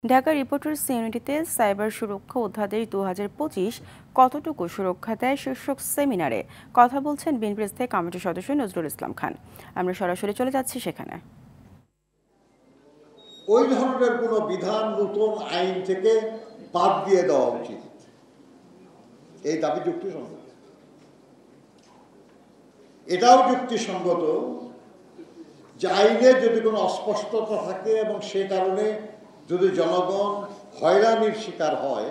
Dhaka reporters ইউনিটিতে cyber সুরক্ষা অধ্যাদেশ ২০২৫ কতটুকু সুরক্ষা দেয় শীর্ষক সেমিনারে কথা বলছেন বিএনপির স্থায়ী কমিটির সদস্য নজরুল ইসলাম খান। আমরা সরাসরি চলে যাচ্ছি সেখানে। ওই ধরনের কোনো বিধান নতুন আইন থেকে বাদ দিয়ে দেওয়া উচিত, এই দাবি যুক্তিসঙ্গত। এটাও যুক্তিসঙ্গত যে আইনে যদি কোনো অস্পষ্টতা থাকে এবং সে কারণে যদি জনগণ হয়রানির শিকার হয়,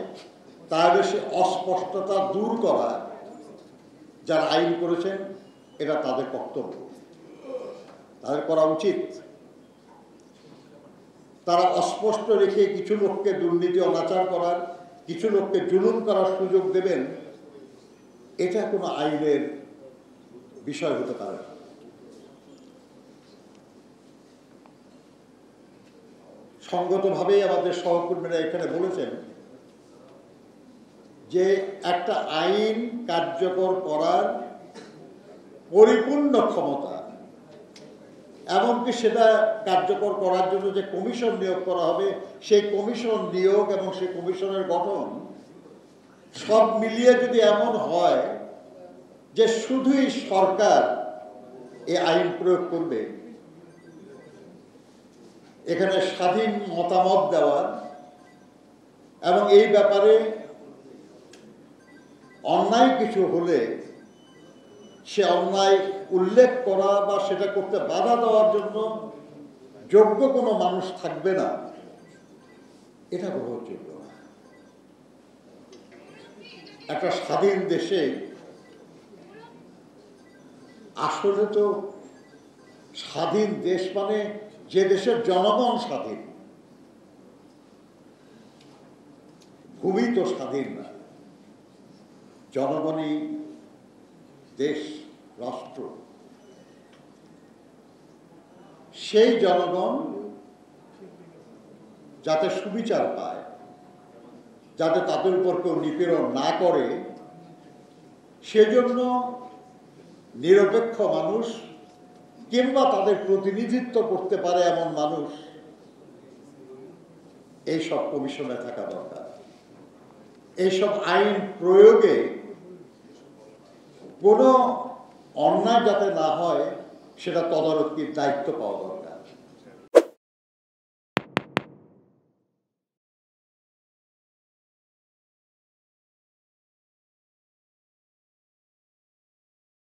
তাহলে সে অস্পষ্টতা দূর করা যারা আইন করেছেন এটা তাদের কর্তব্য, তাদের করা উচিত। তারা অস্পষ্ট রেখে কিছু লোককে দুর্নীতি অনাচার করার, কিছু লোককে জুলুম করার সুযোগ দেবেন, এটা কোনো আইনের বিষয় হতে পারে না। সঙ্গতভাবেই আমাদের সহকর্মীরা এখানে বলেছেন যে একটা আইন কার্যকর করার পরিপূর্ণ ক্ষমতা, এমনকি সেটা কার্যকর করার জন্য যে কমিশন নিয়োগ করা হবে, সেই কমিশন নিয়োগ এবং সেই কমিশনের গঠন সব মিলিয়ে যদি এমন হয় যে শুধুই সরকার এই আইন প্রয়োগ করবে, এখানে স্বাধীন মতামত দেওয়ার এবং এই ব্যাপারে অন্যায় কিছু হলে সে অন্যায় উল্লেখ করা বা সেটা করতে বাধা দেওয়ার জন্য যোগ্য কোনো মানুষ থাকবে না, এটা গ্রহণযোগ্য না। একটা স্বাধীন দেশে আসলে তো স্বাধীন দেশ মানে যে দেশের জনগণ স্বাধীন, ভূমি তো স্বাধীন না, জনগণই দেশ রাষ্ট্র। সেই জনগণ যাতে সুবিচার পায়, যাতে তাদের উপর কেউ নিপীড়ন না করে, সেজন্য নিরপেক্ষ মানুষ কিংবা তাদের প্রতিনিধিত্ব করতে পারে এমন মানুষ এইসব কমিশনে থাকা দরকার। এইসব আইন প্রয়োগে কোনো অন্যায় যাতে না হয় সেটা তদারকির দায়িত্ব পাওয়া দরকার।